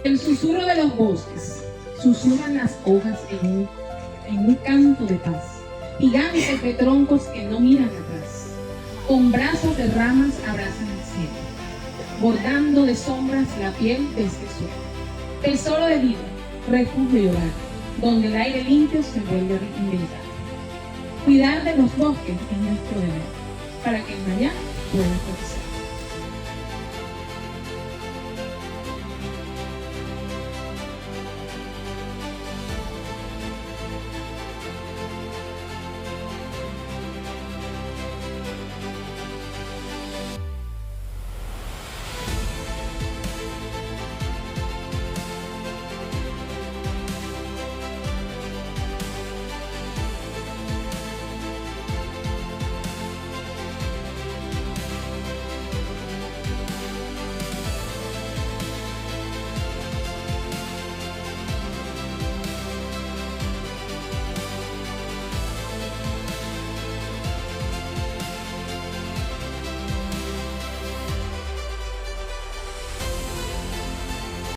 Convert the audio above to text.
El susurro de los bosques, susurran las hojas en un canto de paz. Gigantes de troncos que no miran atrás, con brazos de ramas abrazan el cielo, bordando de sombras la piel de este suelo. Tesoro de vida, refugio y hogar, donde el aire limpio se vuelve a reinventar. Cuidar de los bosques es nuestro deber, para que el mañana pueda